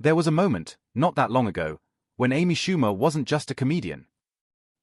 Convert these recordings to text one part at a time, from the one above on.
There was a moment, not that long ago, when Amy Schumer wasn't just a comedian.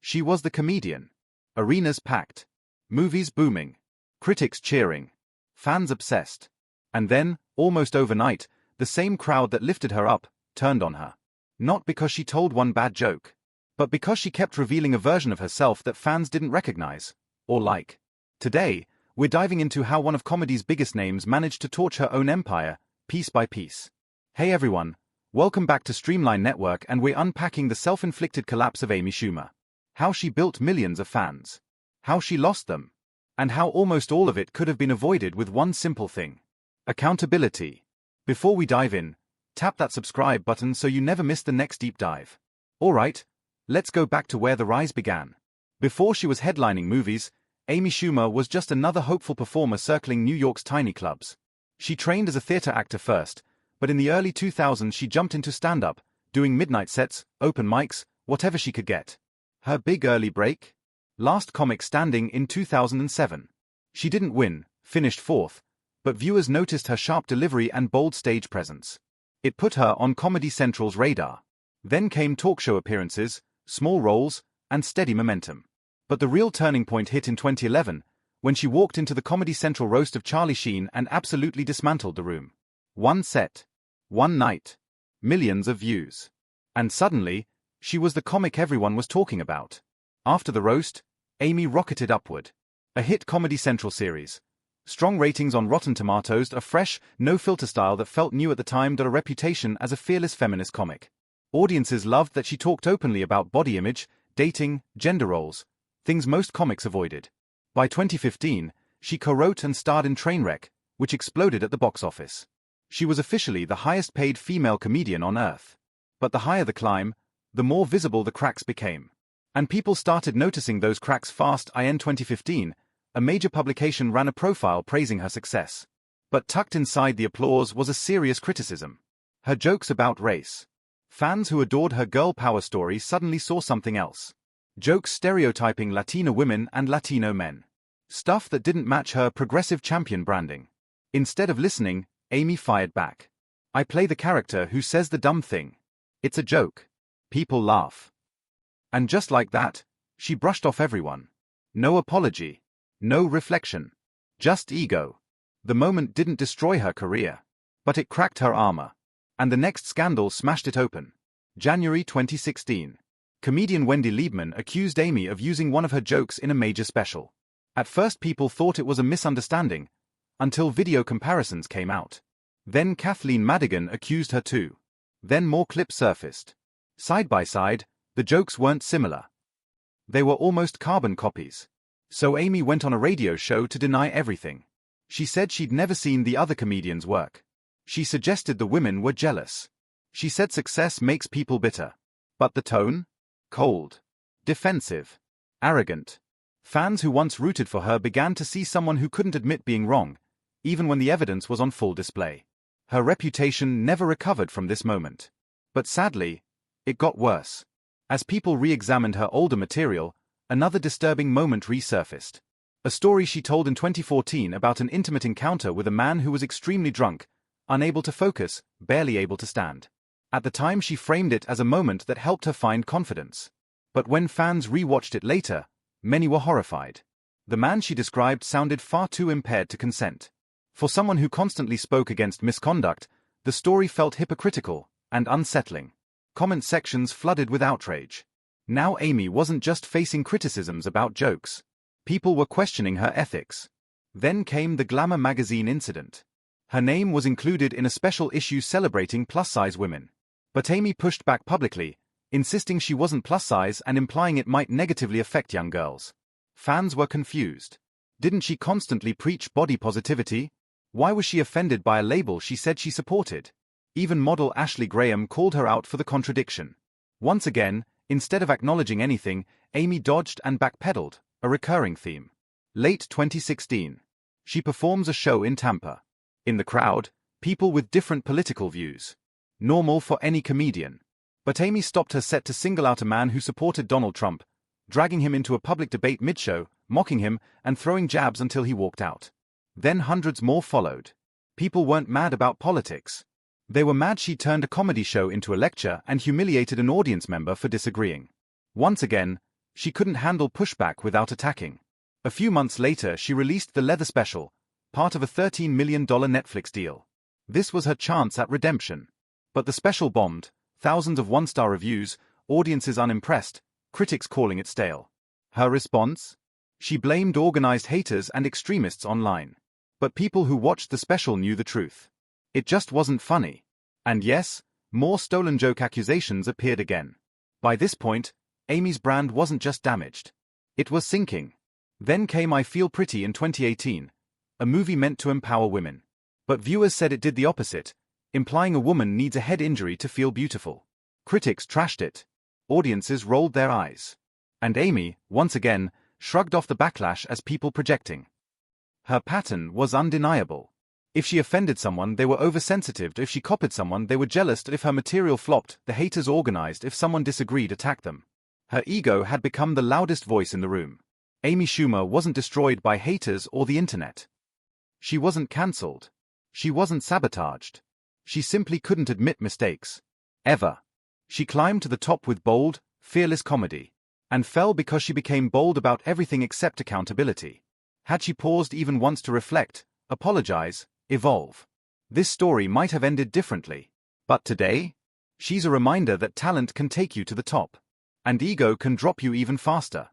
She was the comedian. Arenas packed. Movies booming. Critics cheering. Fans obsessed. And then, almost overnight, the same crowd that lifted her up turned on her. Not because she told one bad joke, but because she kept revealing a version of herself that fans didn't recognize or like. Today, we're diving into how one of comedy's biggest names managed to torch her own empire, piece by piece. Hey everyone, welcome back to Streamline Network, and we're unpacking the self-inflicted collapse of Amy Schumer. How she built millions of fans. How she lost them. And how almost all of it could have been avoided with one simple thing. Accountability. Before we dive in, tap that subscribe button so you never miss the next deep dive. Alright, let's go back to where the rise began. Before she was headlining movies, Amy Schumer was just another hopeful performer circling New York's tiny clubs. She trained as a theater actor first, but in the early 2000s she jumped into stand-up, doing midnight sets, open mics, whatever she could get. Her big early break? Last Comic Standing in 2007. She didn't win, finished fourth, but viewers noticed her sharp delivery and bold stage presence. It put her on Comedy Central's radar. Then came talk show appearances, small roles, and steady momentum. But the real turning point hit in 2011, when she walked into the Comedy Central roast of Charlie Sheen and absolutely dismantled the room. One set. One night. Millions of views. And suddenly, she was the comic everyone was talking about. After the roast, Amy rocketed upward. A hit Comedy Central series. Strong ratings on Rotten Tomatoes, a fresh, no-filter style that felt new at the time, got a reputation as a fearless feminist comic. Audiences loved that she talked openly about body image, dating, gender roles, things most comics avoided. By 2015, she co-wrote and starred in Trainwreck, which exploded at the box office. She was officially the highest-paid female comedian on Earth. But the higher the climb, the more visible the cracks became. And people started noticing those cracks fast. In 2015, a major publication ran a profile praising her success. But tucked inside the applause was a serious criticism. Her jokes about race. Fans who adored her girl power story suddenly saw something else. Jokes stereotyping Latina women and Latino men. Stuff that didn't match her progressive champion branding. Instead of listening, Amy fired back. I play the character who says the dumb thing. It's a joke. People laugh. And just like that, she brushed off everyone. No apology. No reflection. Just ego. The moment didn't destroy her career. But it cracked her armor. And the next scandal smashed it open. January 2016. Comedian Wendy Liebman accused Amy of using one of her jokes in a major special. At first people thought it was a misunderstanding, until video comparisons came out. Then Kathleen Madigan accused her too. Then more clips surfaced. Side by side, the jokes weren't similar. They were almost carbon copies. So Amy went on a radio show to deny everything. She said she'd never seen the other comedians work. She suggested the women were jealous. She said success makes people bitter. But the tone? Cold. Defensive. Arrogant. Fans who once rooted for her began to see someone who couldn't admit being wrong, even when the evidence was on full display. Her reputation never recovered from this moment. But sadly, it got worse. As people re-examined her older material, another disturbing moment resurfaced. A story she told in 2014 about an intimate encounter with a man who was extremely drunk, unable to focus, barely able to stand. At the time she framed it as a moment that helped her find confidence. But when fans re-watched it later, many were horrified. The man she described sounded far too impaired to consent. For someone who constantly spoke against misconduct, the story felt hypocritical and unsettling. Comment sections flooded with outrage. Now Amy wasn't just facing criticisms about jokes. People were questioning her ethics. Then came the Glamour magazine incident. Her name was included in a special issue celebrating plus-size women. But Amy pushed back publicly, insisting she wasn't plus-size and implying it might negatively affect young girls. Fans were confused. Didn't she constantly preach body positivity? Why was she offended by a label she said she supported? Even model Ashley Graham called her out for the contradiction. Once again, instead of acknowledging anything, Amy dodged and backpedaled, a recurring theme. Late 2016. She performs a show in Tampa. In the crowd, people with different political views. Normal for any comedian. But Amy stopped her set to single out a man who supported Donald Trump, dragging him into a public debate mid-show, mocking him, and throwing jabs until he walked out. Then hundreds more followed. People weren't mad about politics. They were mad she turned a comedy show into a lecture and humiliated an audience member for disagreeing. Once again, she couldn't handle pushback without attacking. A few months later she released the Leather Special, part of a $13 million Netflix deal. This was her chance at redemption. But the special bombed, thousands of one-star reviews, audiences unimpressed, critics calling it stale. Her response? She blamed organized haters and extremists online. But people who watched the special knew the truth. It just wasn't funny. And yes, more stolen joke accusations appeared again. By this point, Amy's brand wasn't just damaged. It was sinking. Then came I Feel Pretty in 2018, a movie meant to empower women. But viewers said it did the opposite, implying a woman needs a head injury to feel beautiful. Critics trashed it. Audiences rolled their eyes. And Amy, once again, shrugged off the backlash as people projecting. Her pattern was undeniable. If she offended someone, they were oversensitive. If she copied someone, they were jealous. If her material flopped, the haters organized. If someone disagreed, attacked them. Her ego had become the loudest voice in the room. Amy Schumer wasn't destroyed by haters or the internet. She wasn't cancelled. She wasn't sabotaged. She simply couldn't admit mistakes. Ever. She climbed to the top with bold, fearless comedy. And fell because she became bold about everything except accountability. Had she paused even once to reflect, apologize, evolve, this story might have ended differently. But today, she's a reminder that talent can take you to the top. And ego can drop you even faster.